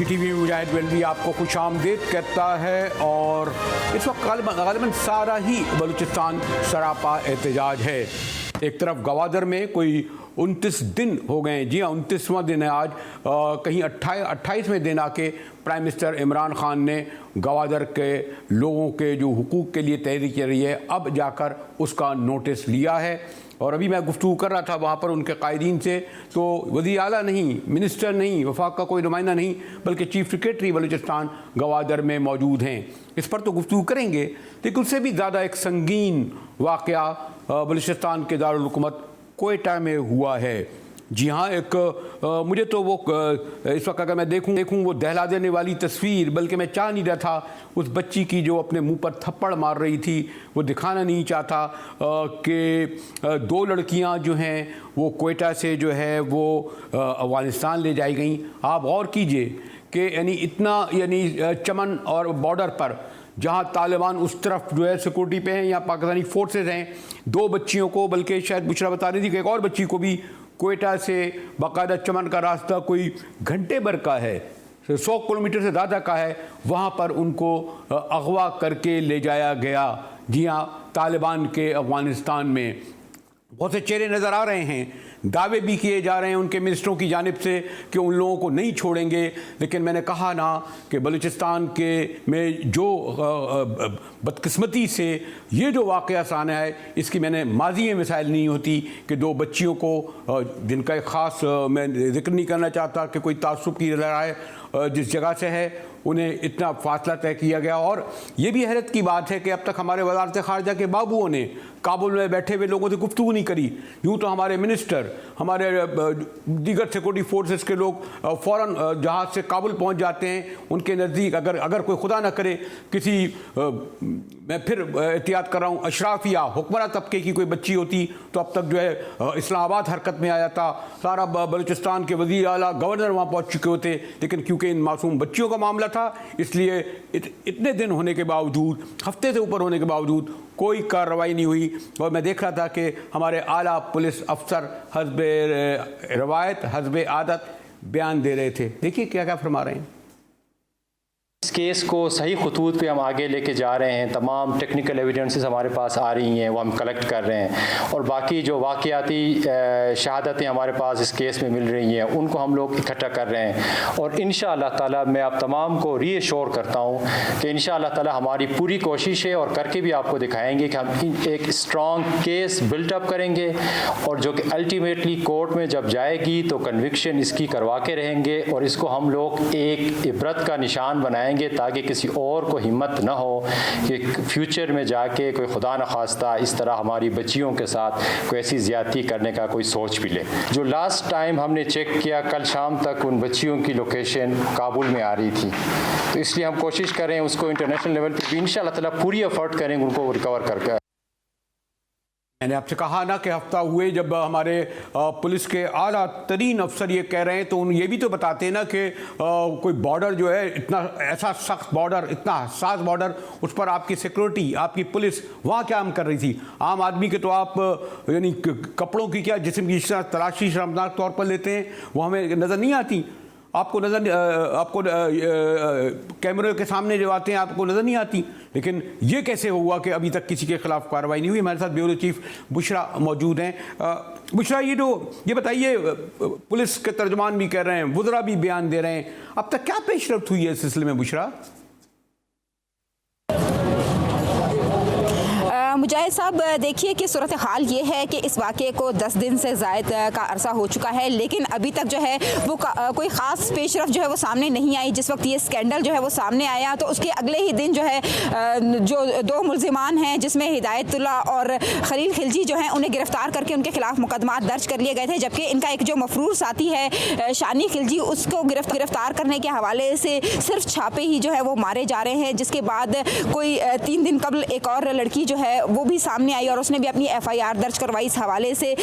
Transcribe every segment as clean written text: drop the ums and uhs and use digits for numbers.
TV मुजाहिद वेलवी आपको खुश आमदीद कहता है। और इस वक्त गालिबन सारा ही बलूचिस्तान सरापा एहतजाज है। एक तरफ गवादर में कोई 29 दिन हो गए, जी हाँ 29वां दिन है आज। कहीं 28वें दिन आके प्राइम मिनिस्टर इमरान खान ने गवादर के लोगों के जो हुकूक के लिए तहरीक चल रही है, अब जाकर उसका नोटिस लिया है। और अभी मैं गुफ्तगू कर रहा था वहाँ पर उनके कायदीन से, तो वज़ीर आला नहीं, मिनिस्टर नहीं, वफाक का कोई नुमाइंदा नहीं, बल्कि चीफ सेक्रेटरी बलूचिस्तान गवादर में मौजूद हैं। इस पर तो गुफ्तगू करेंगे, लेकिन उससे भी ज़्यादा एक संगीन वाक़या बलूचिस्तान के दारुल हुकूमत कोयटा में हुआ है। जी हाँ, मुझे तो वो इस वक्त अगर मैं देखूं वो दहला देने वाली तस्वीर, बल्कि मैं चाह नहीं रहा था उस बच्ची की जो अपने मुंह पर थप्पड़ मार रही थी, वो दिखाना नहीं चाहता कि 2 लड़कियां जो हैं वो कोयटा से जो है वो अफगानिस्तान ले जाई गई। आप गौर कीजिए कि यानी चमन और बॉर्डर पर जहाँ तालिबान उस तरफ जो है सिक्योरिटी पे हैं, यहाँ पाकिस्तानी फोर्सेज हैं, 2 बच्चियों को, बल्कि शायद बुशरा बता रही थी कि एक और बच्ची को भी कोयटा से बाकायदा चमन का रास्ता कोई घंटे भर का है, 100 किलोमीटर से ज़्यादा का है, वहाँ पर उनको अगवा करके ले जाया गया। जी हाँ, तालिबान के अफगानिस्तान में बहुत से चेहरे नज़र आ रहे हैं, दावे भी किए जा रहे हैं उनके मिनिस्टरों की जानिब से कि उन लोगों को नहीं छोड़ेंगे। लेकिन मैंने कहा ना कि बलूचिस्तान के में जो बदकिस्मती से ये जो वाक़या सामने है, इसकी मैंने माजी में मिसाइल नहीं होती कि 2 बच्चियों को, जिनका एक ख़ास मैं जिक्र नहीं करना चाहता कि कोई तासुब की राय जिस जगह से है, उन्हें इतना फासला तय किया गया। और ये भी हैरत की बात है कि अब तक हमारे वज़ारत ख़ारजा के बाबुओं ने काबुल में बैठे हुए लोगों से गुफ्तगू नहीं करी। यूँ तो हमारे मिनिस्टर, हमारे दीगर सिक्योरिटी फोर्सेस के लोग फ़ौरन जहाज़ से काबुल पहुंच जाते हैं, उनके नज़दीक अगर कोई खुदा न करे किसी मैं फिर एहतियात कर रहा हूँ अशराफ या हुक्मरान तबके की कोई बच्ची होती तो अब तक जो है इस्लामाबाद हरकत में आया था, सारा बलूचिस्तान के वज़ीर आला गवर्नर वहाँ पहुँच चुके होते। लेकिन क्योंकि इन मासूम बच्चियों का मामला था, इसलिए इतने दिन होने के बावजूद, हफ्ते से ऊपर होने के बावजूद कोई कार्रवाई नहीं हुई। और मैं देख रहा था कि हमारे आला पुलिस अफसर हस्बे रवायत, हस्बे आदत बयान दे रहे थे। देखिए क्या क्या फरमा रहे हैं। इस केस को सही खतूत पे हम आगे लेके जा रहे हैं। तमाम टेक्निकल एविडेंसेस हमारे पास आ रही हैं, वो हम कलेक्ट कर रहे हैं, और बाकी जो वाक़याती शहादतें हमारे पास इस केस में मिल रही हैं उनको हम लोग इकट्ठा कर रहे हैं। और इंशाअल्लाह ताला मैं आप तमाम को रीअश्योर करता हूँ कि इंशाअल्लाह ताला हमारी पूरी कोशिश है, और करके भी आपको दिखाएंगे कि हम एक स्ट्रॉन्ग केस बिल्टअप करेंगे, और जो कि अल्टीमेटली कोर्ट में जब जाएगी तो कन्विक्शन इसकी करवा के रहेंगे, और इसको हम लोग एक इबरत का निशान बनाएंगे ताकि किसी और को हिम्मत न हो कि फ्यूचर में जाके कोई खुदा न खास्ता इस तरह हमारी बच्चियों के साथ कोई ऐसी ज़्यादती करने का कोई सोच भी ले। जो लास्ट टाइम हमने चेक किया, कल शाम तक उन बच्चियों की लोकेशन काबुल में आ रही थी, तो इसलिए हम कोशिश करें उसको इंटरनेशनल लेवल पर भी इंशाअल्लाह ताला पूरी एफर्ट करेंगे उनको रिकवर करके। मैंने आपसे कहा ना कि हफ्ता हुए जब हमारे पुलिस के आला तरीन अफसर ये कह रहे हैं, तो उन ये भी तो बताते हैं ना कि कोई बॉर्डर जो है इतना ऐसा सख्त बॉर्डर, इतना हसास बॉर्डर, उस पर आपकी सिक्योरिटी, आपकी पुलिस वहाँ क्या हम कर रही थी। आम आदमी के तो आप यानी कपड़ों की क्या जिस्म की तलाशी शर्मनाक तौर पर लेते हैं, वो हमें नज़र नहीं आती। आपको कैमरे के सामने जो आते हैं आपको नज़र नहीं आती। लेकिन ये कैसे हुआ कि अभी तक किसी के खिलाफ कार्रवाई नहीं हुई। हमारे साथ ब्यूरो चीफ बुशरा मौजूद हैं। बुशरा, ये बताइए, पुलिस के तर्जुमान भी कह रहे हैं, वुज़रा भी बयान दे रहे हैं, अब तक क्या पेशरफ्त हुई है इस सिलसिले में बुशरा? मुजाहिद साहब, देखिए कि सूरत हाल ये है कि इस वाक़े को 10 दिन से ज़ायद का अरसा हो चुका है, लेकिन अभी तक जो है वो कोई ख़ास पेशरफ्त जो है वो सामने नहीं आई। जिस वक्त ये स्कैंडल जो है वो सामने आया तो उसके अगले ही दिन जो है जो 2 मुल्ज़िमान हैं, जिसमें हिदायतुल्लाह और खलील खिलजी जो हैं, उन्हें गिरफ़्तार करके उनके खिलाफ मुकदमा दर्ज कर लिए गए थे। जबकि इनका एक जो मफरूर साथी है शानी खिलजी, उसको गिरफ़्तार करने के हवाले से सिर्फ छापे ही जो है वो मारे जा रहे हैं। जिसके बाद कोई 3 दिन कबल एक और लड़की जो है है वो भी सामने आई और उसने भी अपनी FIR दर्ज करवाई इस हवाले से,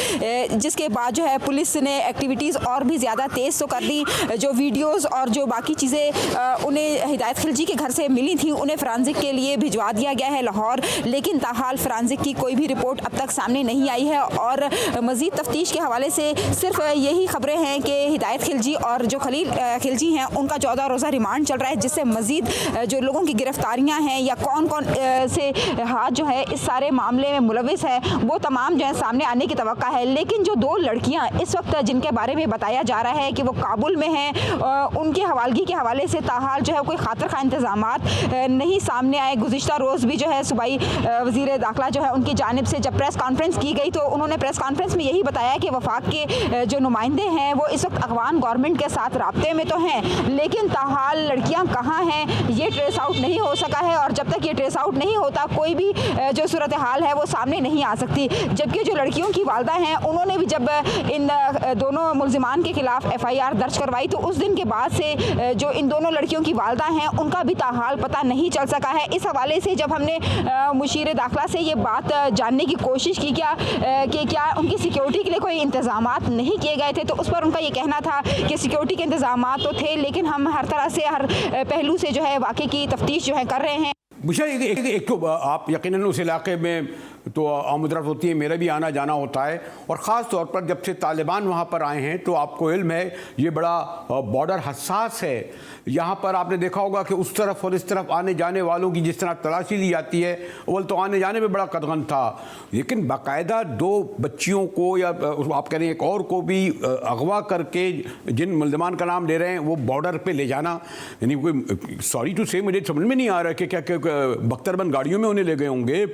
जिसके बाद जो है पुलिस ने एक्टिविटीज़ और भी ज़्यादा तेज़ तो कर दी। जो वीडियोज़ और जो बाकी चीज़ें उन्हें हिदायत खिलजी के घर से मिली थी उन्हें फ्रांसिक के लिए भिजवा दिया गया है लाहौर, लेकिन ताहाल फ्रांसिक की कोई भी रिपोर्ट अब तक सामने नहीं आई है। और मज़ीद तफ्तीश के हवाले से सिर्फ यही खबरें हैं कि हिदायत खिलजी और जो खलील खिलजी हैं उनका 14 रोज़ा रिमांड चल रहा है, जिससे मज़ीद जो लोगों की गिरफ्तारियां हैं या कौन कौन से हाथ जो है इस सारे मामले में मुलविस है वो तमाम जो है सामने आने की तवक्का है। लेकिन जो 2 लड़कियां इस वक्त जिनके बारे में बताया जा रहा है कि वो काबुल में हैं, उनकी हवालगी के हवाले से ताहाल जो है कोई खातिर खा इंतजाम नहीं सामने आए। गुज़िश्ता रोज़ भी जो है सूबाई वज़ीर दाखिला जो है उनकी जानिब से जब प्रेस कॉन्फ्रेंस की गई तो उन्होंने प्रेस कॉन्फ्रेंस में यही बताया कि वफाक के जो नुमाइंदे हैं वो इस वक्त अफगान गवर्नमेंट के साथ राब्ते में तो हैं, लेकिन ताहाल लड़कियां कहाँ हैं ये ट्रेस आउट नहीं हो सका है। और जब तक ये ट्रेस आउट नहीं होता कोई भी जो सूरत हाल है वो सामने नहीं आ सकती। जबकि जो लड़कियों की वालदा हैं उन्होंने भी जब इन दोनों मुल्जिमान के खिलाफ FIR दर्ज करवाई तो उस दिन के बाद से जो इन दोनों लड़कियों की वालदा हैं उनका भी ताहाल पता नहीं चल सका है। इस हवाले से जब हमने मुशीर दाखिला से ये बात जानने की कोशिश की कि क्या उनकी सिक्योरिटी के लिए कोई इंतजामात नहीं किए गए थे, तो उस पर उनका ये कहना था कि सिक्योरिटी के इंतजामात तो थे लेकिन हम हर तरह से हर पहलू से जो है वाक़े की तफ्तीश जो है कर रहे हैं। मुझे एक तो आप यकीनन उस इलाके में तो आमदरफ्त होती है, मेरा भी आना जाना होता है, और ख़ास तौर पर जब से तालिबान वहाँ पर आए हैं तो आपको इल्म है ये बड़ा बॉर्डर हसास है। यहाँ पर आपने देखा होगा कि उस तरफ और इस तरफ आने जाने वालों की जिस तरह तलाशी ली जाती है, अव्वल तो आने जाने में बड़ा कदगन था, लेकिन बाकायदा 2 बच्चियों को या आप कह रहे हैं एक और को भी अगवा करके जिन मुल्ज़मान का नाम ले रहे हैं वो बॉर्डर पे ले जाना, यानी कोई सॉरी टू से मुझे समझ में नहीं आ रहा कि क्या बख्तरबंद गाड़ियों में उन्हें ले गए होंगे,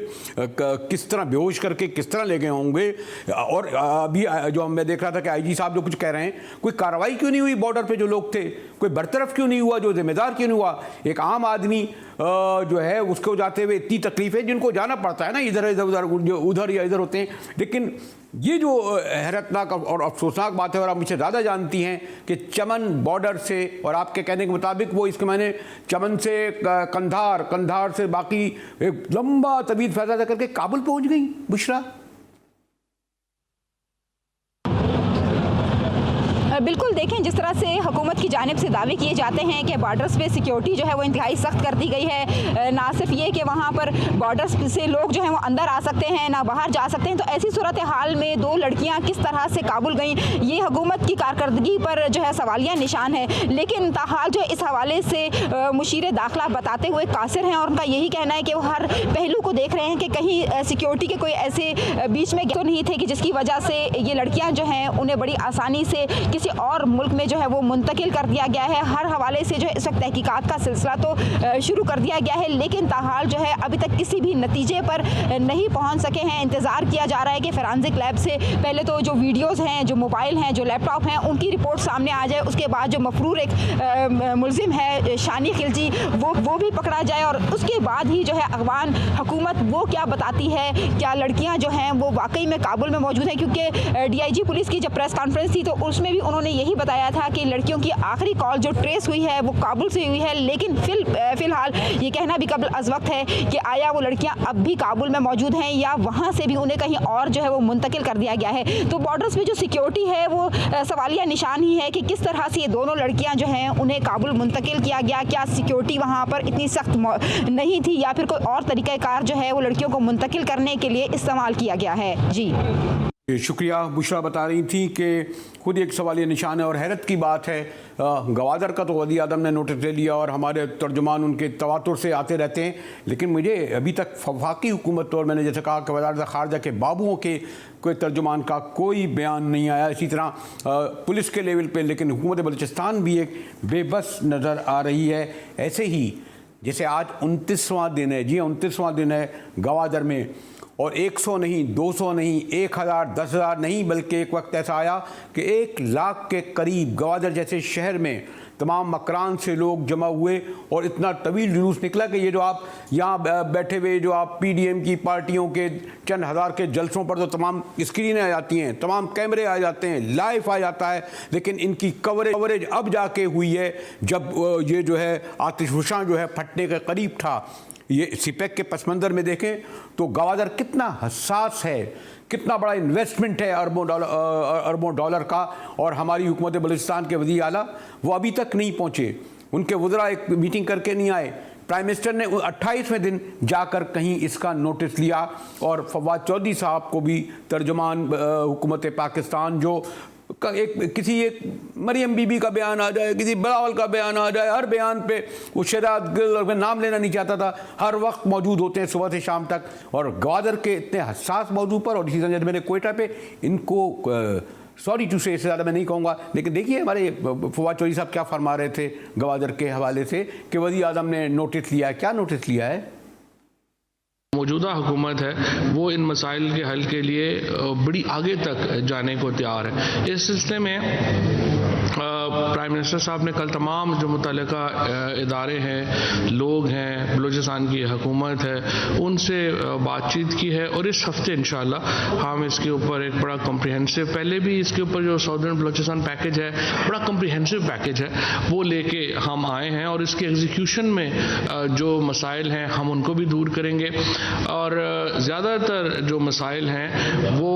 किस तरह बेहोश करके किस तरह ले गए होंगे। और अभी जो मैं देख रहा था कि IG साहब जो कुछ कह रहे हैं, कोई कार्रवाई क्यों नहीं हुई बॉर्डर पे जो लोग थे, कोई बरतरफ क्यों नहीं हुआ, जो जिम्मेदार क्यों नहीं हुआ। एक आम आदमी जो है उसको जाते हुए इतनी तकलीफ है, जिनको जाना पड़ता है ना इधर उधर या इधर होते हैं, लेकिन ये जो हैरतनाक और अफसोसनाक बात है, और आप मुझसे ज़्यादा जानती हैं कि चमन बॉर्डर से, और आपके कहने के मुताबिक वो इसके माने चमन से कंधार से बाकी एक लंबा तवील फैसला करके काबुल पहुंच गई बुशरा। बिल्कुल, देखें जिस तरह से हुकूमत की जानिब से दावे किए जाते हैं कि बॉर्डर्स पे सिक्योरिटी जो है वो इंतहाई सख्त कर दी गई है, ना सिर्फ ये कि वहाँ पर बॉर्डर्स से लोग जो हैं वो अंदर आ सकते हैं ना बाहर जा सकते हैं, तो ऐसी सूरत हाल में 2 लड़कियाँ किस तरह से काबुल गईं ये हुकूमत की कारकर्दगी पर जो है सवालिया निशान है। लेकिन ताहाल जो है इस हवाले से मुशीर दाखिला बताते हुए कासिर हैं और उनका यही कहना है कि वो हर पहलू को देख रहे हैं कि कहीं सिक्योरिटी के कोई ऐसे बीच में तो नहीं थे कि जिसकी वजह से ये लड़कियाँ जो हैं उन्हें बड़ी आसानी से किसी और मुल्क में जो है वो मुंतकिल कर दिया गया है। हर हवाले से जो है इस वक्त तहकीकात का सिलसिला तो शुरू कर दिया गया है, लेकिन ताहाल जो है अभी तक किसी भी नतीजे पर नहीं पहुंच सके हैं। इंतज़ार किया जा रहा है कि फोरेंसिक लैब से पहले तो जो वीडियोज़ हैं, जो मोबाइल हैं, जो लैपटॉप हैं, उनकी रिपोर्ट सामने आ जाए, उसके बाद जो मफरूर एक मुलजिम है शानी खिलजी वो भी पकड़ा जाए, और उसके बाद ही जो है अफगान हुकूमत वो क्या बताती है, क्या लड़कियाँ जो हैं वो वाकई में काबुल में मौजूद हैं। क्योंकि DIG पुलिस की जब प्रेस कॉन्फ्रेंस थी तो उसमें भी उन्होंने यही बताया था कि लड़कियों की आखिरी कॉल जो ट्रेस हुई है वो काबुल से हुई है, लेकिन फिलहाल ये कहना भी कबल अज़ वक्त है कि आया वो लड़कियां अब भी काबुल में मौजूद हैं या वहां से भी उन्हें कहीं और जो है वो मुंतकिल कर दिया गया है। तो बॉर्डर्स में जो सिक्योरिटी है वो सवालिया निशान ही है कि किस तरह से ये दोनों लड़कियां जो हैं उन्हें काबुल मुंतकिल किया गया, क्या सिक्योरिटी वहाँ पर इतनी सख्त नहीं थी या फिर कोई और तरीक़ाकार जो है वो लड़कियों को मुंतकिल करने के लिए इस्तेमाल किया गया है। जी शुक्रिया। बुशरा बता रही थी कि खुद एक सवालिया निशान है और हैरत की बात है, गवादर का तो वज़ीर आज़म ने नोटिस ले लिया और हमारे तर्जुमान उनके तवातुर से आते रहते हैं, लेकिन मुझे अभी तक वफाकी हुकूमत और मैंने जैसे कहा कि वज़ारत ख़ारजा के बाबुओं के कोई तर्जुमान का कोई बयान नहीं आया। इसी तरह पुलिस के लेवल पे लेकिन हुकूमत बलूचिस्तान भी एक बेबस नज़र आ रही है। ऐसे ही जैसे आज 29वां दिन है, जी 29वां दिन है गवादर में, और 100 नहीं, 200 नहीं, 1000, 10,000 नहीं, बल्कि एक वक्त ऐसा आया कि 1 लाख के करीब गवादर जैसे शहर में तमाम मकरान से लोग जमा हुए और इतना तवील जुलूस निकला कि ये जो आप यहाँ बैठे हुए जो आप PDM की पार्टियों के चंद हज़ार के जलसों पर तो तमाम स्क्रीनें आ जाती हैं, तमाम कैमरे आ जाते हैं, लाइव आ जाता है, लेकिन इनकी कवरेज अब जाके हुई है जब ये जो है आतिशफशां जो है फटने के करीब था। ये सीपेक के पस मंज़र में देखें तो गवादर कितना हसास है, कितना बड़ा इन्वेस्टमेंट है अरबों डॉलर का, और हमारी हुकूमत बलूचिस्तान के वज़ीर आला वो अभी तक नहीं पहुँचे, उनके वज़रा एक मीटिंग करके नहीं आए। प्राइम मिनिस्टर ने 28वें दिन जाकर कहीं इसका नोटिस लिया, और फवाद चौधरी साहब को भी तर्जुमान हुकूमत पाकिस्तान, जो एक मरियम बीबी का बयान आ जाए, किसी बिलावल का बयान आ जाए, हर बयान पे वो शहजाद गिल, मैं नाम लेना नहीं चाहता था, हर वक्त मौजूद होते हैं सुबह से शाम तक। और गवादर के इतने हसास मौजू पर, और इसी तरह मैंने कोयटा पे इनको सॉरी टू से इससे ज़्यादा मैं नहीं कहूँगा, लेकिन देखिए हमारे फवाद चौधरी साहब क्या फरमा रहे थे गवादर के हवाले से कि वज़ीर आज़म ने नोटिस लिया है। क्या नोटिस लिया है? मौजूदा हुकूमत है वो इन मसाइल के हल के लिए बड़ी आगे तक जाने को तैयार है। इस सिलसिले में प्राइम मिनिस्टर साहब ने कल तमाम जो मुतल्लिका इदारे हैं, लोग हैं, बलूचिस्तान की हुकूमत है, उनसे बातचीत की है, और इस हफ्ते इंशाल्लाह हम इसके ऊपर एक बड़ा कम्प्रिहेंसिव, पहले भी इसके ऊपर जो साउदर्न बलूचिस्तान पैकेज है, बड़ा कम्प्रिहेंसिव पैकेज है, वो लेके हम आए हैं, और इसके एग्जीक्यूशन में जो मसाइल हैं हम उनको भी दूर करेंगे। और ज़्यादातर जो मसाइल हैं वो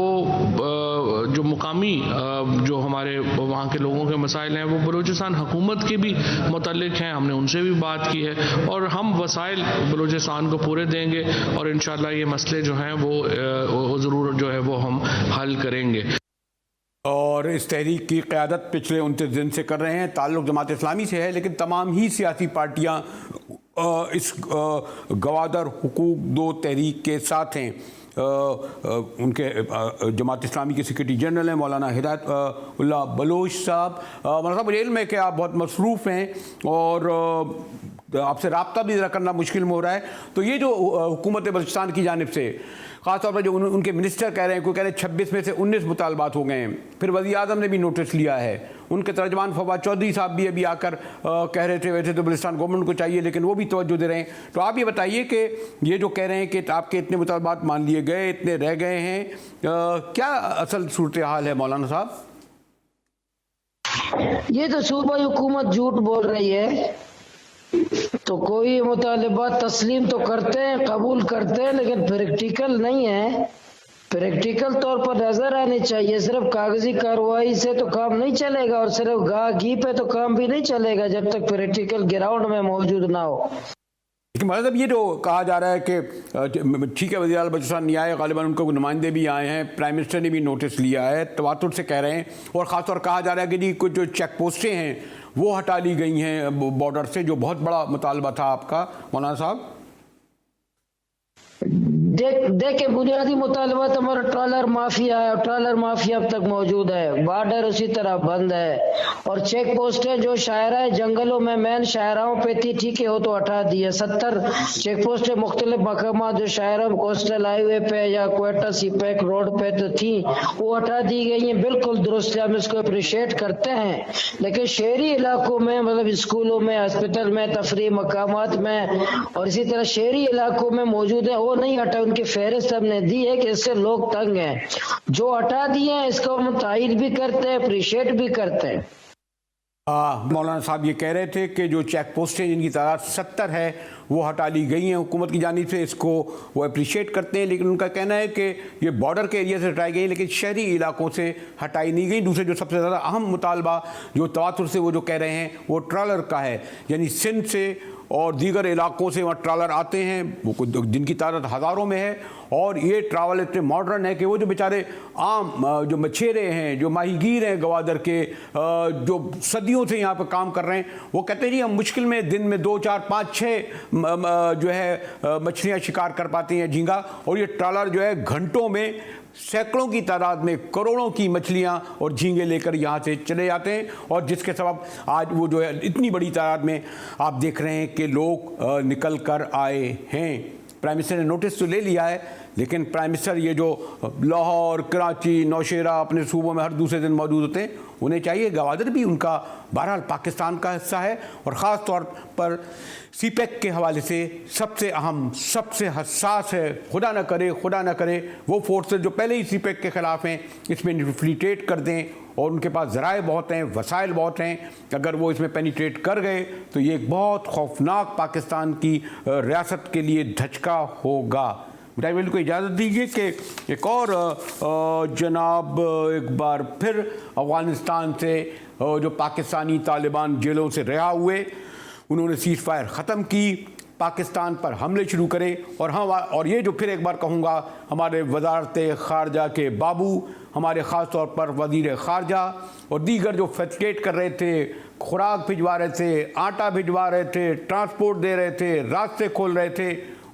जो मुकामी जो हमारे वहाँ के लोगों के मसाइल हैं वो बलूचिस्तान हुकूमत के भी मुतल्लिक हैं, हमने उनसे भी बात की है, और हम वसाइल बलूचिस्तान को पूरे देंगे, और इंशाल्लाह ये मसले जो हैं वो ज़रूर जो है वो हम हल करेंगे। और इस तहरीक की क़यादत पिछले 29 दिन से कर रहे हैं, ताल्लुक़ जमात इस्लामी से है, लेकिन तमाम ही सियासी पार्टियाँ इस गवादर हुकूक दो तहरीक के साथ हैं। उनके जमात इस्लामी के सेक्रेटरी जनरल हैं मौलाना हिदायतुल्लाह बलोच साहब। मौलाना साहब, मुझे इल्म है कि आप बहुत मसरूफ़ हैं और आपसे रब्ता भी ज़रा करना मुश्किल में हो रहा है, तो ये जो हुकूमत बलूचिस्तान की जानिब से ख़ासतौर पर जो उनके मिनिस्टर कह रहे हैं, कोई कह रहे हैं 26 में से 19 मुतालबात हो गए हैं, फिर वज़ीर आज़म ने भी नोटिस लिया है, उनके तर्जमान फवाद चौधरी साहब भी अभी आकर कह रहे थे वैसे तो बलूचिस्तान गवर्नमेंट को चाहिए, लेकिन वो भी तवज्जो दे रहे हैं। तो आप ये बताइए कि ये जो कह रहे हैं कि आपके इतने मुतालबात मान लिए गए, इतने रह गए हैं, क्या असल सूरत हाल है मौलाना साहब? ये तो सूबाई हुकूमत झूठ बोल रही है, तो कोई मुतालबात तस्लीम तो करते हैं, कबूल करते हैं, लेकिन प्रैक्टिकल नहीं है। प्रैक्टिकल तौर पर नजर आनी चाहिए। सिर्फ कागजी कार्रवाई से तो काम नहीं चलेगा, और सिर्फ घी पे तो काम भी नहीं चलेगा जब तक प्रैक्टिकल ग्राउंड में मौजूद ना हो। लेकिन मतलब ये जो कहा जा रहा है कि ठीक है, वज़ीर आला बलूचिस्तान नहीं आए, गालिबन उनको नुमाइंदे भी आए हैं, प्राइम मिनिस्टर ने भी नोटिस लिया है, तवातुर से कह रहे हैं, और ख़ासतौर कहा जा रहा है कि जी कुछ जो चेक पोस्टें हैं वो हटा ली गई हैं बॉर्डर से, जो बहुत बड़ा मुतालबा था आपका मौलाना साहब। देखे बुनियादी मुतालबा हमारा ट्रॉलर माफिया है, और ट्रॉलर माफिया अब तक मौजूद है, बॉर्डर उसी तरह बंद है, और चेक पोस्टें जो शायरा जंगलों में मेन शायराओं पे थी, ठीक है वो तो हटा दी है। 70 चेक पोस्टें मुख्तलिफ मकामा जो शायरों कोस्टल हाईवे पे या क्वेटा सीपेक रोड पे तो थी, वो हटा दी गई है। बिल्कुल दुरुस्त है, हम इसको अप्रिशिएट करते हैं, लेकिन शहरी इलाकों में मतलब स्कूलों में, हॉस्पिटल में, तफरीह मकामात में, और इसी तरह शहरी इलाकों में मौजूद है, वो नहीं हटा। उनकी फहरिस्त हमने दी है कि इससे लोग तंग हैं, जो हटा दिए हैं इसको हम तायद भी करते हैं, अप्रिशिएट भी करते हैं। मौलाना साहब ये कह रहे थे कि जो चेक पोस्टें जिनकी तादाद 70 है वो हटा ली गई हैं हुकूमत की जानिब से, इसको वो अप्रिशिएट करते हैं, लेकिन उनका कहना है कि ये बॉर्डर के एरिया से हटाई गई, लेकिन शहरी इलाकों से हटाई नहीं गई। दूसरे जो सबसे ज़्यादा अहम मुतालबा जो तवातुर से वो जो कह रहे हैं वो ट्रॉलर का है, यानी सिंध से और दीगर इलाकों से वहाँ ट्रॉलर आते हैं, वो जिनकी तादाद हज़ारों में है, और ये ट्रैवल इतने मॉडर्न है कि वो जो बेचारे आम जो मछेरे हैं, जो माहीगीर हैं गवादर के, जो सदियों से यहाँ पर काम कर रहे हैं, वो कहते हैं जी हम मुश्किल में दिन में 2, 4, 5, 6 जो है मछलियाँ शिकार कर पाते हैं, झींगा, और ये ट्रॉलर जो है घंटों में सैकड़ों की तादाद में करोड़ों की मछलियाँ और झींगे लेकर यहाँ से चले जाते हैं, और जिसके सबब आज वो जो है इतनी बड़ी तादाद में आप देख रहे हैं कि लोग निकल कर आए हैं। प्राइम मिनिस्टर ने नोटिस तो ले लिया है, लेकिन प्राइम मिनिस्टर ये जो लाहौर, कराची, नौशेरा अपने सूबों में हर दूसरे दिन मौजूद होते हैं, उन्हें चाहिए गवादर भी उनका बहरहाल पाकिस्तान का हिस्सा है, और ख़ास तौर पर सीपेक के हवाले से सबसे अहम, सबसे हसास है। खुदा न करे वो फोर्सेस जो पहले ही सीपेक के ख़िलाफ़ हैं इसमें इन्फ्लिक्ट कर दें और उनके पास ज़राए बहुत हैं, वसाइल बहुत हैं। अगर वो इसमें पेनिट्रेट कर गए तो ये एक बहुत खौफनाक पाकिस्तान की रियासत के लिए धचका होगा। मुझे को इजाज़त दीजिए कि एक और जनाब एक बार फिर अफ़गानिस्तान से जो पाकिस्तानी तालिबान जेलों से रिहा हुए, उन्होंने सीज़ फायर ख़त्म की, पाकिस्तान पर हमले शुरू करे। और ये जो फिर एक बार कहूँगा, हमारे वज़ारत ख़ारजा के बाबू, हमारे ख़ास तौर पर वज़ीर ख़ारजा और दीगर जो फैसिलिटेट कर रहे थे, खुराक भिजवा रहे थे, आटा भिजवा रहे थे, ट्रांसपोर्ट दे रहे थे, रास्ते खोल रहे थे,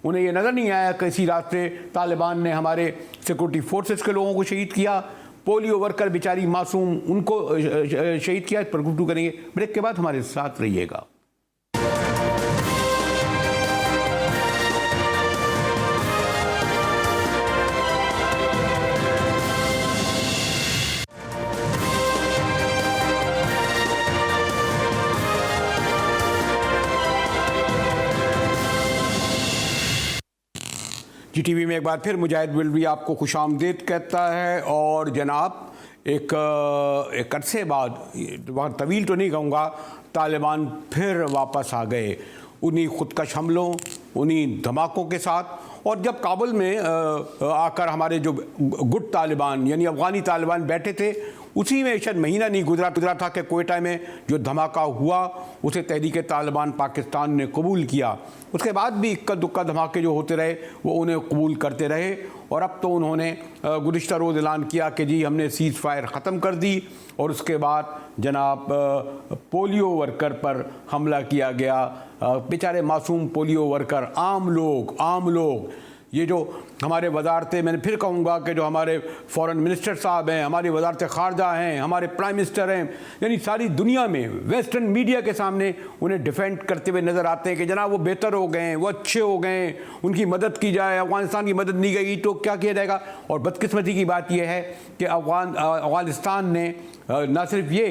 उन्हें ये नज़र नहीं आया कि इसी रास्ते तालिबान ने हमारे सिक्योरिटी फोर्सेस के लोगों को शहीद किया। पोलियो वर्कर बेचारी मासूम, उनको शहीद किया। इस पर गुफ्तगू करेंगे, ब्रेक के बाद हमारे साथ रहिएगा। GTV में एक बार फिर मुजाहिद बिलवी आपको खुशामदीद कहता है। और जनाब एक अरसे बाद, बहुत तवील तो नहीं कहूँगा, तालिबान फिर वापस आ गए उन्हीं खुदकश हमलों, उन्हीं धमाकों के साथ। और जब काबुल में आकर हमारे जो गुट तालिबान यानी अफ़गानी तालिबान बैठे थे, उसी में शायद महीना नहीं गुजरा था कि कोयटा में जो धमाका हुआ उसे तहरीक तालिबान पाकिस्तान ने कबूल किया। उसके बाद भी इक्का दुक्का धमाके जो होते रहे वो उन्हें कबूल करते रहे। और अब तो उन्होंने गुज़िश्ता रोज़ ऐलान किया कि जी हमने सीज़ फायर ख़त्म कर दी। और उसके बाद जनाब पोलियो वर्कर पर हमला किया गया। बेचारे मासूम पोलियो वर्कर, आम लोग, ये जो हमारे वजारतें, मैंने फिर कहूँगा कि जो हमारे फॉरेन मिनिस्टर साहब हैं, हमारी वजारत ख़ारजा हैं, हमारे प्राइम मिनिस्टर हैं, यानी सारी दुनिया में वेस्टर्न मीडिया के सामने उन्हें डिफेंड करते हुए नज़र आते हैं कि जनाब वो बेहतर हो गए हैं, वो अच्छे हो गए हैं, उनकी मदद की जाए। अफ़गानिस्तान की मदद नहीं गई तो क्या किया जाएगा। और बदकिस्मती की बात यह है कि अफ़गानिस्तान ने न सिर्फ ये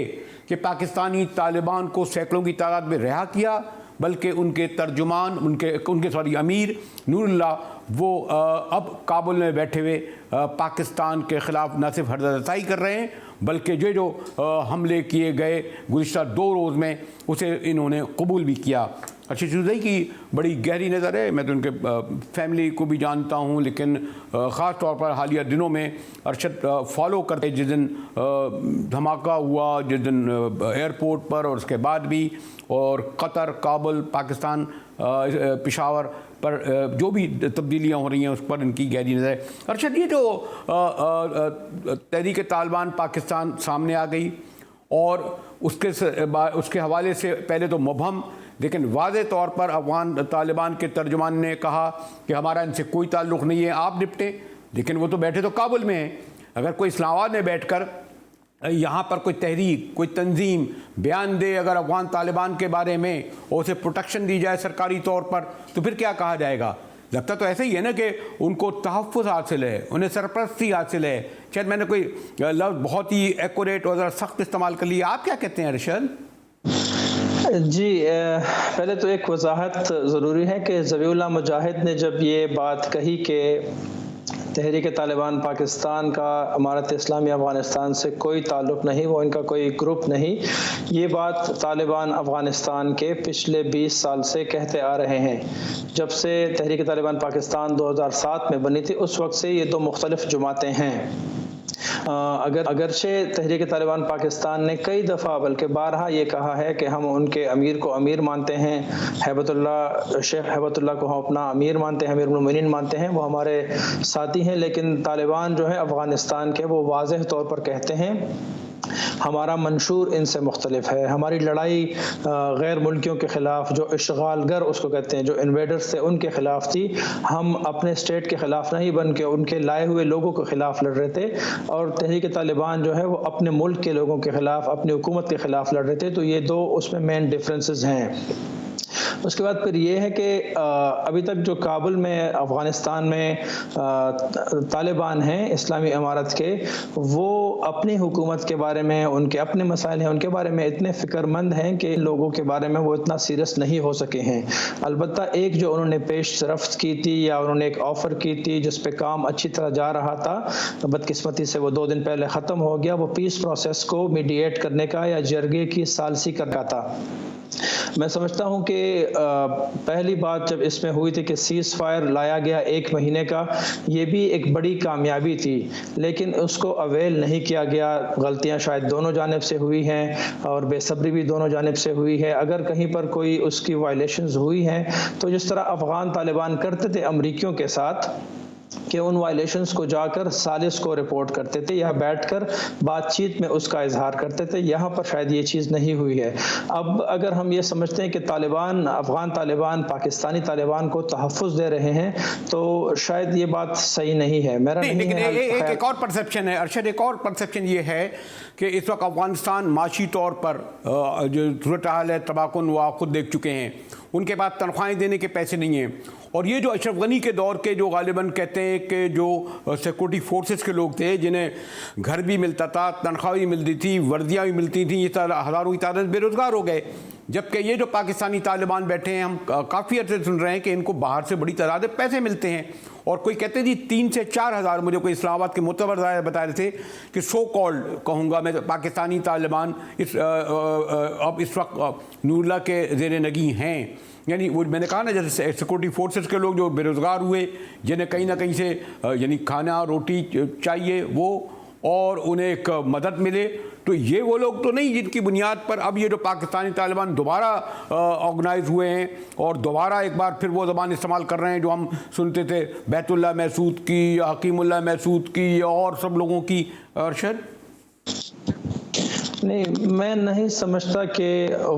कि पाकिस्तानी तालिबान को सैकड़ों की तादाद में रिहा किया, बल्कि उनके तर्जुमान, उनके अमीर नूरुल्लाह, वो अब काबुल में बैठे हुए पाकिस्तान के ख़िलाफ़ न सिर्फ हरदताई कर रहे हैं, बल्कि जो हमले किए गए गुज़िश्ता 2 रोज़ में उसे इन्होंने कबूल भी किया। अर्शद चौधरी की बड़ी गहरी नज़र है, मैं तो उनके फैमिली को भी जानता हूँ, लेकिन ख़ास तौर पर हालिया दिनों में अरशद फॉलो करते, जिस दिन धमाका हुआ, जिस दिन एयरपोर्ट पर और उसके बाद भी, और कतर, काबुल, पाकिस्तान, पेशावर पर जो भी तब्दीलियाँ हो रही हैं उस पर इनकी गहरी नज़र है। अरशद, ये जो तहरीक तालिबान पाकिस्तान सामने आ गई और उसके हवाले से पहले तो मुबहम लेकिन वाज़े तौर पर अफ़गान तालिबान के तर्जुमान ने कहा कि हमारा इनसे कोई ताल्लुक़ नहीं है, आप निपटें। लेकिन वो तो बैठे तो काबुल में हैं। अगर कोई इस्लामाबाद में बैठकर यहाँ पर कोई तहरीक, कोई तंजीम बयान दे अगर अफ़गान तालिबान के बारे में और उसे प्रोटेक्शन दी जाए सरकारी तौर पर, तो फिर क्या कहा जाएगा। लगता तो ऐसा ही है ना कि उनको तहफ़्फ़ुज़ हासिल है, उन्हें सरपरस्ती हासिल है। शायद मैंने कोई लफ्ज़ बहुत ही एक्यूरेट और सख्त इस्तेमाल कर लिया। आप क्या कहते हैं अरशद? जी, पहले तो एक वजाहत ज़रूरी है कि ज़बीउल्लाह मुजाहिद ने जब ये बात कही कि तहरीक तालिबान पाकिस्तान का अमारत इस्लामी अफ़गानिस्तान से कोई ताल्लुक़ नहीं, वो इनका कोई ग्रुप नहीं, ये बात तालिबान अफ़गानिस्तान के पिछले 20 साल से कहते आ रहे हैं। जब से तहरीक तालिबान पाकिस्तान 2007 में बनी थी, उस वक्त से ये 2 मुख्तलिफ जमातें हैं। अगरचे तहरीक तालिबान पाकिस्तान ने कई दफ़ा बल्कि बारहा ये कहा है कि हम उनके अमीर को अमीर मानते हैं, शेख हैबतुल्लाह को हम अपना अमीर मानते हैं, अमीरुल मोमिनीन मानते हैं, वो हमारे साथी हैं। लेकिन तालिबान जो है अफ़गानिस्तान के, वो वाज़ेह तौर पर कहते हैं हमारा मंशूर इनसे मुख्तलिफ है। हमारी लड़ाई गैर मुल्कियों के ख़िलाफ़, जो इश्गालगर उसको कहते हैं, जो इन्वेडर्स थे, उनके ख़िलाफ़ थी। हम अपने स्टेट के ख़िलाफ़ नहीं बल्कि उनके लाए हुए लोगों के ख़िलाफ़ लड़ रहे थे। और तहरीक तालिबान जो है वो अपने मुल्क के लोगों के ख़िलाफ़, अपनी हुकूमत के ख़िलाफ़ लड़ रहे थे। तो ये 2 उसमें मेन डिफरेंसेस हैं। उसके बाद फिर ये है कि अभी तक जो काबुल में अफ़गानिस्तान में तालिबान हैं इस्लामी इमारत के, वो अपनी हुकूमत के बारे में, उनके अपने मसाइल हैं, उनके बारे में इतने फ़िक्रमंद हैं कि लोगों के बारे में वो इतना सीरियस नहीं हो सके हैं। अलबत्ता एक जो उन्होंने पेशरफ्त की थी या उन्होंने एक ऑफ़र की थी जिस पे काम अच्छी तरह जा रहा था, बदकिस्मती से वो 2 दिन पहले ख़त्म हो गया। वो पीस प्रोसेस को मीडिएट करने का या जरगे की सालसी करना था। मैं समझता हूं कि पहली बात जब इसमें हुई थी कि सीज़ फायर लाया गया 1 महीने का, ये भी एक बड़ी कामयाबी थी, लेकिन उसको अवेल नहीं किया गया। गलतियां शायद दोनों जानिब से हुई हैं और बेसब्री भी दोनों जानिब से हुई है। अगर कहीं पर कोई उसकी वायलेशंस हुई हैं तो जिस तरह अफ़गान तालिबान करते थे अमरीकियों के साथ कि उन वायलेशंस को जाकर सालिस को रिपोर्ट करते थे या बैठकर बातचीत में उसका इजहार करते थे, यहाँ पर शायद ये चीज़ नहीं हुई है। अब अगर हम ये समझते हैं कि तालिबान, अफ़गान तालिबान पाकिस्तानी तालिबान को तहफ़्फ़ुज़ दे रहे हैं, तो शायद ये बात सही नहीं है। मेरा नहीं है। एक और परसेप्शन है अरशद, एक और परसेप्शन ये है कि इस वक्त अफ़गानिस्तान माशी तौर पर जो सूरत हाल है तबाहकुन, वो आप खुद देख चुके हैं। उनके पास तनख्वाहें देने के पैसे नहीं हैं। और ये जो अशरफ गनी के दौर के जो गालिबन कहते हैं कि जो सिक्योरिटी फोर्सेस के लोग थे, जिन्हें घर भी मिलता था, तनख्वाह भी मिलती थी, वर्दियाँ भी मिलती थी, ये हज़ारों की तादाद बेरोज़गार हो गए। जबकि ये जो पाकिस्तानी तालिबान बैठे हैं, हम काफ़ी अर्से सुन रहे हैं कि इनको बाहर से बड़ी तादाद में पैसे मिलते हैं। और कोई कहते जी 3 से 4 हज़ार, मुझे कोई इस्लामाबाद के मोतबर बता रहे थे कि सो कॉल्ड कहूँगा मैं, पाकिस्तानी तालिबान अब इस वक्त नूरुल्लाह के ज़ेर नगी हैं। यानी वो मैंने कहा ना, जैसे सिक्योरिटी फोर्सेस के लोग जो बेरोज़गार हुए, जिन्हें कहीं ना कहीं से यानी खाना रोटी चाहिए वो, और उन्हें एक मदद मिले, तो ये वो लोग तो नहीं जिनकी बुनियाद पर अब ये जो पाकिस्तानी तालिबान दोबारा ऑर्गेनाइज हुए हैं और दोबारा एक बार फिर वो ज़बान इस्तेमाल कर रहे हैं जो हम सुनते थे बैतुल्लाह महसूद की, हकीमुल्लाह महसूद की और सब लोगों की। अरशद नहीं, मैं नहीं समझता कि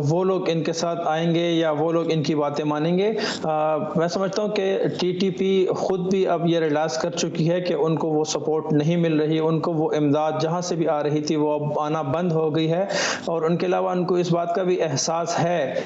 वो लोग इनके साथ आएंगे या वो लोग इनकी बातें मानेंगे। मैं समझता हूँ कि टीटीपी खुद भी अब ये रियलाइज़ कर चुकी है कि उनको वो सपोर्ट नहीं मिल रही, उनको वो इमदाद जहाँ से भी आ रही थी वो अब आना बंद हो गई है। और उनके अलावा उनको इस बात का भी एहसास है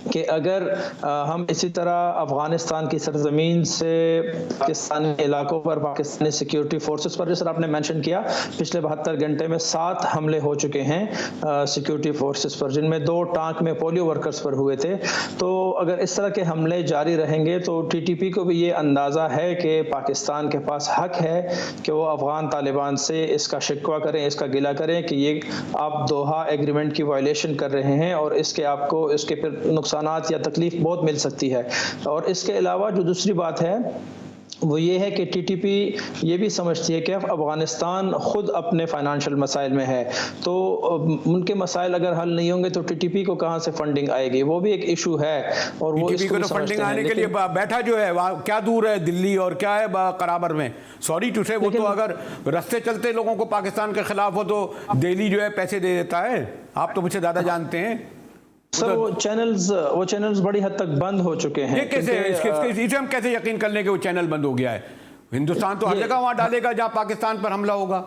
कि अगर हम इसी तरह अफ़गानिस्तान की सरजमीन से पाकिस्तानी इलाकों पर, पाकिस्तानी सिक्योरिटी फोर्सेस पर, जैसे आपने मेंशन किया, पिछले 72 घंटे में 7 हमले हो चुके हैं सिक्योरिटी फोर्सेस पर, जिनमें 2 टांक में पोलियो वर्कर्स पर हुए थे। तो अगर इस तरह के हमले जारी रहेंगे तो टीटीपी को भी ये अंदाज़ा है कि पाकिस्तान के पास हक है कि वो अफ़गान तालिबान से इसका शिकवा करें, इसका गिला करें कि ये आप दोहा एग्रीमेंट की वायलेशन कर रहे हैं और इसके आपको इसके फिर नुकसानात या तकलीफ बहुत मिल सकती है। और इसके अलावा जो दूसरी बात है वो ये है कि टीटीपी ये भी समझती है कि अफ़गानिस्तान खुद अपने फाइनेंशियल मसाइल में है, तो उनके मसाइल अगर हल नहीं होंगे तो टीटीपी को कहाँ से फंडिंग आएगी, वो भी एक इशू है। और वो इसको तो फंडिंग आने के लिए बैठा जो है वहाँ क्या दूर है दिल्ली और क्या है कराबर में, सॉरी टू से, वो तो अगर रास्ते चलते लोगों को पाकिस्तान के खिलाफ हो तो दिल्ली जो है पैसे दे देता है। आप तो मुझसे ज़्यादा जानते हैं सर। वो चैनल्स बड़ी हद तक बंद हो चुके हैं। ये कैसे, इसे हम कैसे यकीन कर लें कि वो चैनल बंद हो गया है? हिंदुस्तान तो हर जगह वहाँ डालेगा जहाँ पाकिस्तान पर हमला होगा।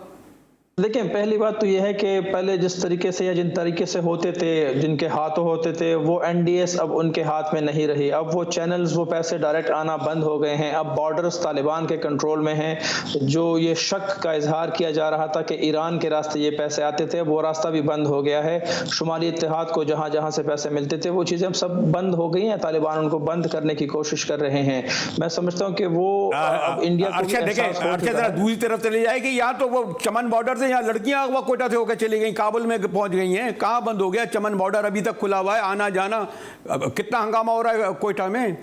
देखिए, पहली बात तो यह है कि पहले जिस तरीके से या जिन तरीके से होते थे, जिनके हाथों होते थे, वो एनडीएस अब उनके हाथ में नहीं रही। अब वो चैनल्स, वो पैसे डायरेक्ट आना बंद हो गए हैं। अब बॉर्डर्स तालिबान के कंट्रोल में हैं। जो ये शक का इजहार किया जा रहा था कि ईरान के रास्ते ये पैसे आते थे, वो रास्ता भी बंद हो गया है। शुमाली इत्तेहाद को जहाँ जहाँ से पैसे मिलते थे वो चीज़ें अब सब बंद हो गई हैं। तालिबान उनको बंद करने की कोशिश कर रहे हैं। मैं समझता हूँ कि वो अब इंडिया को दूसरी तरफ चली जाएगी। या तो वो चमन बॉर्डर, यहाँ लड़कियां कोयटा से होकर चली गई, काबुल में पहुंच गई हैं। कहां बंद हो गया? चमन बॉर्डर अभी तक खुला हुआ है, आना जाना। कितना हंगामा हो रहा है कोयटा में।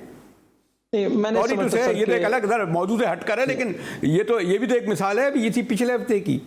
मैंने ये तो एक अलग मौजूद से हटकर है, लेकिन ये भी तो एक मिसाल है अभी इसी पिछले हफ्ते की।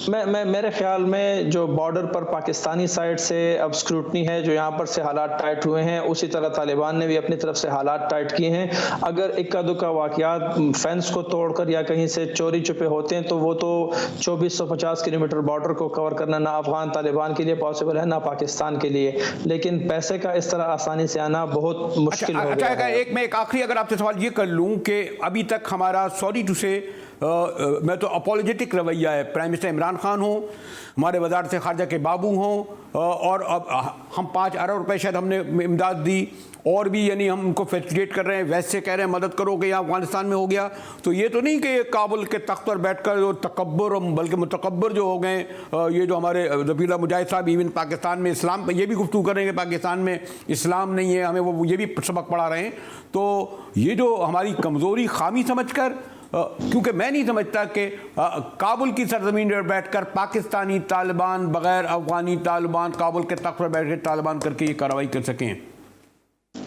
मेरे ख्याल में जो बॉर्डर पर पाकिस्तानी साइड से अब स्क्रूटनी है, जो यहाँ पर से हालात टाइट हुए हैं, उसी तरह तालिबान ने भी अपनी तरफ से हालात टाइट किए हैं। अगर इक्का दुक्का वाकयात फेंस को तोड़कर या कहीं से चोरी छुपे होते हैं तो वो तो 2450 किलोमीटर बॉर्डर को कवर करना ना अफगान तालिबान के लिए पॉसिबल है ना पाकिस्तान के लिए। लेकिन पैसे का इस तरह आसानी से आना बहुत मुश्किल हो गया है। मैं एक आखिरी अगर आपसे सवाल ये कर लूँ कि अभी तक हमारा सॉरी टू से मैं तो अपोलोजेटिक रवैया है। प्राइम मिनिस्टर इमरान खान हो, हमारे वज़ारत ख़ारजा के बाबू हों, और अब हम 5 अरब रुपए शायद हमने इमदाद दी, और भी यानी हम उनको फैसिलिटेट कर रहे हैं, वैसे कह रहे हैं मदद करो कि यहाँ अफगानिस्तान में हो गया। तो ये तो नहीं कि काबुल के तख्त पर बैठकर जो तकब्बुर, बल्कि मुतकब्बर जो हो गए, ये जो हमारे ज़बीउल्लाह मुजाहिद साहब इवन पाकिस्तान में इस्लाम पर ये भी गुफ्तगू करेंगे, पाकिस्तान में इस्लाम नहीं है, हमें वो ये भी सबक पढ़ा रहे हैं। तो ये जो हमारी कमज़ोरी खामी समझकर, क्योंकि मैं नहीं समझता कि काबुल की सरजमीन पर बैठकर पाकिस्तानी तालिबान बग़ैर अफ़गानी तालिबान काबुल के तख्त पर बैठ कर तालिबान करके ये कार्रवाई कर सकें।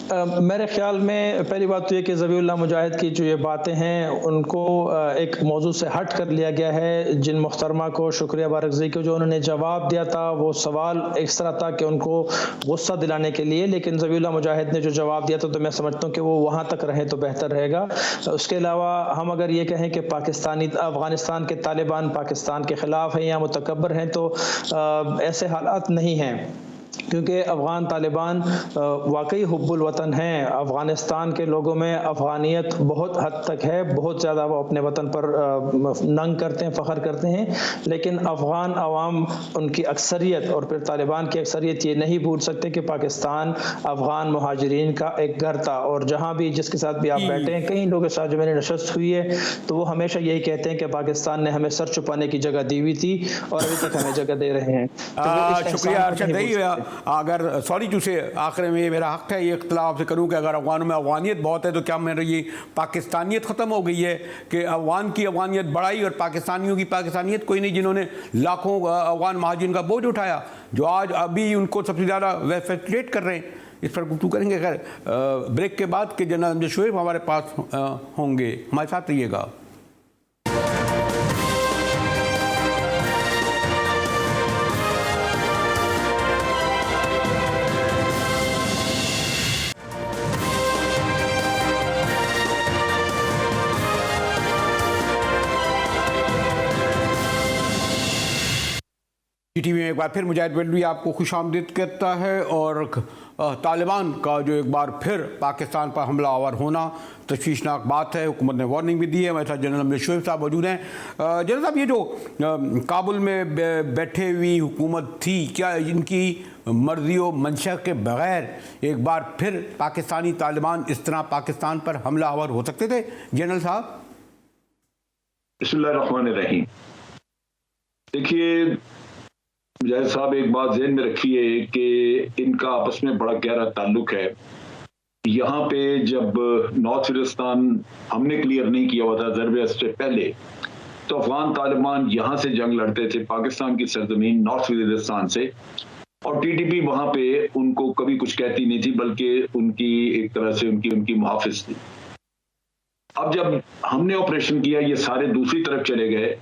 मेरे ख्याल में पहली बात तो ये कि ज़बीउल्लाह मुजाहिद की जो ये बातें हैं उनको एक मौजू से हट कर लिया गया है। जिन मुहतरमा को शुक्रिया बारकज़ई को जो उन्होंने जवाब दिया था, वो सवाल इस तरह था कि उनको गुस्सा दिलाने के लिए, लेकिन ज़बीउल्लाह मुजाहिद ने जो जवाब दिया था तो मैं समझता हूँ कि वो वहाँ तक रहे तो बेहतर रहेगा। उसके अलावा हम अगर ये कहें कि अफ़गानिस्तान के तालिबान पाकिस्तान के ख़िलाफ़ हैं या मुतकब्बर हैं, तो ऐसे हालात नहीं हैं, क्योंकि अफ़गान तालिबान वाकई हुब्बुल वतन हैं। अफ़गानिस्तान के लोगों में अफ़गानियत बहुत हद तक है, बहुत ज़्यादा वो अपने वतन पर नंग करते हैं, फ़ख्र करते हैं, लेकिन अफ़गान अवाम उनकी अक्सरियत और फिर तालिबान की अक्सरियत ये नहीं भूल सकते कि पाकिस्तान अफ़गान मुहाजिरीन का एक घर था, और जहाँ भी जिसके साथ भी आप बैठे हैं, कई लोगों के साथ जो मैंने नशस्त हुई है, तो वो हमेशा यही कहते हैं कि पाकिस्तान ने हमें सर छुपाने की जगह दी हुई थी और अभी तक हमें जगह दे रहे हैं। तो शुक्रिया। अगर सॉरी तुझे आखिर में मेरा हक है ये इख्तिलाफ से करूँ कि अगर अफगानों में अफगानियत बहुत है तो क्या मेरी ये पाकिस्तानियत ख़त्म हो गई है कि अफगान की अफगानियत बढ़ाई और पाकिस्तानियों की पाकिस्तानियत कोई नहीं, जिन्होंने लाखों अफगान महाजिन का बोझ उठाया, जो आज अभी उनको सबसे ज़्यादा फैसिलिटेट कर रहे हैं। इस पर गुफ्तगू करेंगे खैर ब्रेक के बाद कि जनरल अमजद शोएब हमारे पास होंगे, हमारे साथ रहिएगा। टीवी में एक बार फिर मुजाहिद बलवी आपको खुशामदीद कहता है। और तालिबान का जो एक बार फिर पाकिस्तान पर हमला आवर होना तशवीशनाक बात है, हुकूमत ने वार्निंग भी दी है। हमारे साथ जनरल अमजद शोएब साहब मौजूद हैं। जनरल साहब, ये जो काबुल में बैठे हुई हुकूमत थी, क्या इनकी मर्जी व मंशा के बगैर एक बार फिर पाकिस्तानी तालिबान इस तरह पाकिस्तान पर हमला आवर हो सकते थे? जनरल साहब। बिस्मिल्लाहिर्रहमानिर्रहीम। देखिए मुजाहिद साहब, एक बात ज़हन में रखिए कि इनका आपस में बड़ा गहरा ताल्लुक है। यहाँ पे जब नॉर्थ वज़ीरिस्तान हमने क्लियर नहीं किया हुआ था ज़रबे से पहले, तो अफगान तालिबान यहाँ से जंग लड़ते थे पाकिस्तान की सरजमीन नॉर्थ वज़ीरिस्तान से, और टीटीपी वहाँ पे उनको कभी कुछ कहती नहीं थी, बल्कि उनकी एक तरह से उनकी मुहाफिज थी। अब जब हमने ऑपरेशन किया, ये सारे दूसरी तरफ चले गए,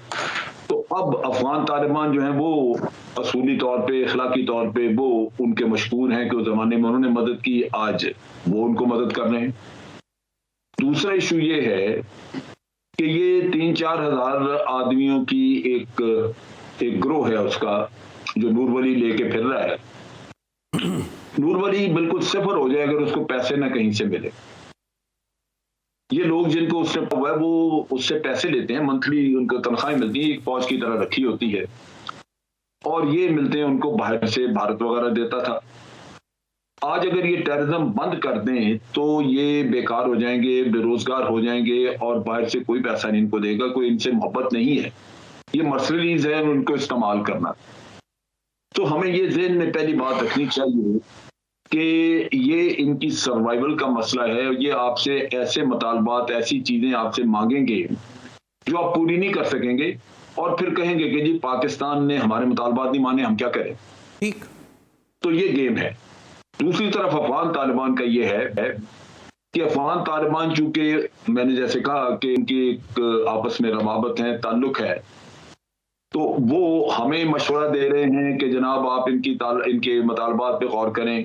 तो अब अफगान तालिबान जो हैं वो असूली तौर पे, अखलाकी तौर पे वो उनके मशहूर हैं कि उस जमाने में उन्होंने मदद की, आज वो उनको मदद कर रहे हैं। दूसरा इशू ये है कि ये 3-4 हज़ार आदमियों की एक ग्रोह है उसका, जो नूर वली लेके फिर रहा है। नूर वली बिल्कुल सिफर हो जाए अगर उसको पैसे ना कहीं से मिले। ये लोग जिनको उससे हुआ है वो उससे पैसे लेते हैं, मंथली उनको तनख्वाहें मिलती है, एक फौज की तरह रखी होती है, और ये मिलते हैं उनको बाहर से, भारत वगैरह देता था। आज अगर ये टेररिज्म बंद कर दें तो ये बेकार हो जाएंगे, बेरोजगार हो जाएंगे, और बाहर से कोई पैसा नहीं इनको देगा, कोई इनसे मोहब्बत नहीं है, ये मर्सनरीज है उनको इस्तेमाल करना। तो हमें ये ज़हन में पहली बात रखनी चाहिए कि ये इनकी सर्वाइवल का मसला है। ये आपसे ऐसे मुतालबात, ऐसी चीजें आपसे मांगेंगे जो आप पूरी नहीं कर सकेंगे, और फिर कहेंगे कि जी पाकिस्तान ने हमारे मुतालबात नहीं माने, हम क्या करें। ठीक, तो ये गेम है। दूसरी तरफ अफगान तालिबान का ये है कि अफगान तालिबान चूंकि मैंने जैसे कहा कि इनकी एक आपस में रवाबत है, ताल्लुक है, तो वो हमें मशवरा दे रहे हैं कि जनाब आप इनके मुतालबात पे गौर करें।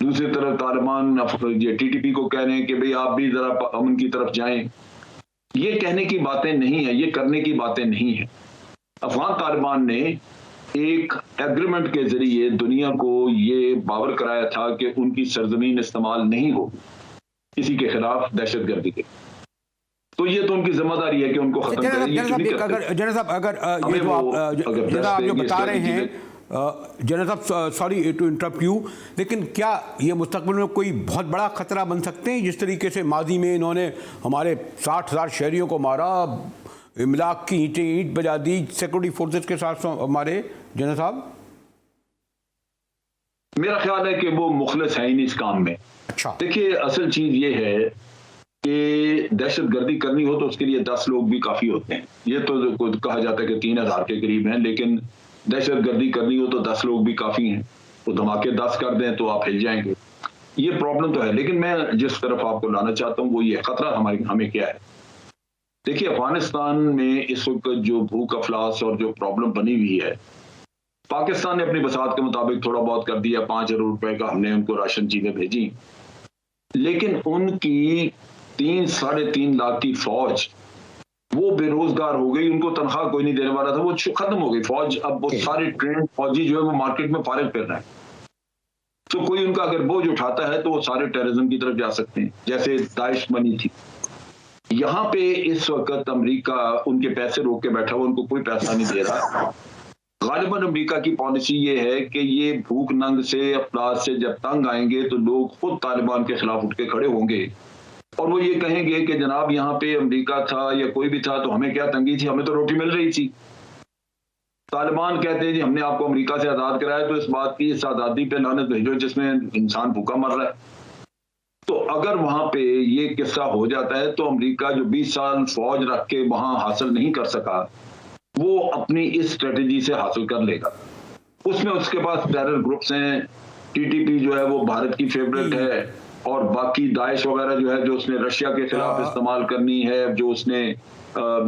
दूसरी तरफ तालिबान टीटीपी को कह रहे हैं कि भाई आप भी जरा अमन की तरफ जाएं। ये कहने की बातें नहीं है, ये करने की बातें नहीं है। अफगान तालिबान ने एक एग्रीमेंट के जरिए दुनिया को ये बावर कराया था कि उनकी सरजमीन इस्तेमाल नहीं हो किसी के खिलाफ दहशतगर्दी के। तो ये तो उनकी जिम्मेदारी है कि उनको खत्म करें। ये क्यों नहीं करते? अगर जनरल साहब अगर ये जो आप जो बता रहे हैं जनरल साहब, सॉरी टू इंटरप्ट यू, लेकिन क्या ये मुस्तकबिल में कोई बहुत बड़ा खतरा बन सकते हैं? जिस तरीके से माजी में इन्होंने हमारे 60,000 शहरियों को मारा, इमलाक की ईंट बजा दी, सिक्योरिटी फोर्सेस के साथ मारे, जनरल साहब? मेरा ख्याल है कि वो मुखलिस है ही नहीं इस काम में। अच्छा, देखिए असल चीज ये है कि दहशतगर्दी करनी हो तो उसके लिए 10 लोग भी काफी होते हैं। ये तो कहा जाता है कि 3,000 के करीब हैं, लेकिन दहशतगर्दी करनी हो तो 10 लोग भी काफी हैं। वो धमाके 10 कर दें तो आप हिल जाएंगे। ये प्रॉब्लम तो है, लेकिन मैं जिस तरफ आपको लाना चाहता हूँ वो ये खतरा हमें क्या है। देखिए अफगानिस्तान में इस वक्त जो भूख अफलास और जो प्रॉब्लम बनी हुई है, पाकिस्तान ने अपनी बसात के मुताबिक थोड़ा बहुत कर दिया, 5 अरब रुपए का हमने उनको राशन चीजें भेजी, लेकिन उनकी 3-3.5 लाख की फौज वो बेरोजगार हो गई, उनको तनख्वाह कोई नहीं देने वाला था, वो खत्म हो गई फौज। अब वो सारे ट्रेन फौजी जो है वो मार्केट में फारिग फिर रहे हैं। तो कोई उनका अगर बोझ उठाता है तो वो सारे टेररिज्म की तरफ जा सकते हैं, जैसे दाइश बनी थी। यहाँ पे इस वक्त अमेरिका उनके पैसे रोक के बैठा हुआ, उनको कोई पैसा नहीं दे रहा। गालिबन अमेरिका की पॉलिसी ये है कि ये भूख नंग से अफलास से जब तंग आएंगे तो लोग खुद तालिबान के खिलाफ उठ के खड़े होंगे और वो ये कहेंगे कि जनाब यहाँ पे अमेरिका था या कोई भी था तो हमें क्या तंगी थी, हमें तो रोटी मिल रही थी। तालिबान कहते हैं जी हमने आपको अमेरिका से आज़ाद कराया, तो इस बात की इस आज़ादी पे लानत भेजो जिसमें इंसान भूखा मर रहा है। तो अगर वहां पे ये किस्सा हो जाता है तो अमेरिका जो 20 साल फौज रख के वहां हासिल नहीं कर सका, वो अपनी इस स्ट्रेटेजी से हासिल कर लेगा। उसमें उसके पास टेरर ग्रुप्स हैं, टीटीपी जो है वो भारत की फेवरेट है, और बाकी दाइश वगैरह जो है जो उसने रशिया के खिलाफ इस्तेमाल करनी है, जो उसने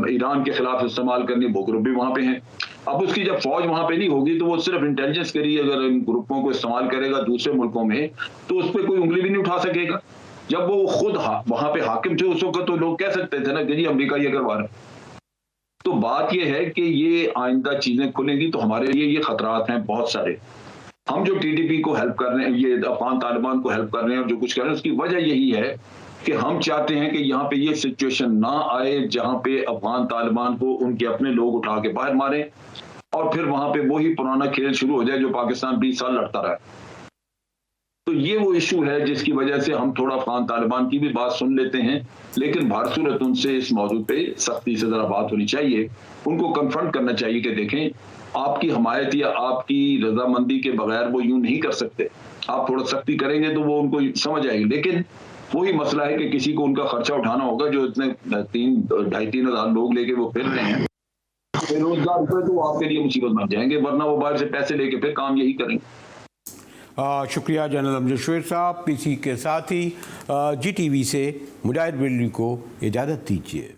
ईरान के खिलाफ इस्तेमाल करनी, वो ग्रुप भी वहां पे हैं। अब उसकी जब फौज वहां पे नहीं होगी तो वो सिर्फ इंटेलिजेंस के लिए अगर इन ग्रुपों को इस्तेमाल करेगा दूसरे मुल्कों में, तो उस पर कोई उंगली भी नहीं उठा सकेगा। जब वो खुद वहां पे हाकिम थे उस वक्त तो लोग कह सकते थे ना कि जी अमेरिका ये करवा रहा है। तो बात ये है कि ये आइंदा चीजें खुलेंगी तो हमारे लिए ये खतरात हैं बहुत सारे। हम जो टीटीपी को हेल्प कर रहे हैं, ये अफगान तालिबान को हेल्प कर रहे हैं और जो कुछ कर रहे हैं, उसकी वजह यही है कि हम चाहते हैं कि यहाँ पे ये सिचुएशन ना आए जहां पे अफगान तालिबान को उनके अपने लोग उठा के बाहर मारें और फिर वहां पे वही पुराना खेल शुरू हो जाए जो पाकिस्तान 20 साल लड़ता रहा है। तो ये वो इशू है जिसकी वजह से हम थोड़ा अफगान तालिबान की भी बात सुन लेते हैं, लेकिन भारसूरत उनसे इस मौजू पे सख्ती से जरा बात होनी चाहिए। उनको कन्फ्रंट करना चाहिए कि देखें आपकी हमायत या आपकी रजामंदी के बगैर वो यूं नहीं कर सकते, आप थोड़ा सख्ती करेंगे तो वो उनको समझ आएगी। लेकिन वही मसला है कि किसी को उनका खर्चा उठाना होगा, जो इतने 2,500-3 हज़ार लोग लेके वो फिर रहे हैं बेरोजगार हुए तो आपके लिए मुसीबत बन जाएंगे, वरना वो बाहर से पैसे लेके फिर काम यही करेंगे। शुक्रिया जनरल अमजद शेर साहब। इसी के साथ ही GTV से मुजाहिद बिल्ली को इजाज़त दीजिए।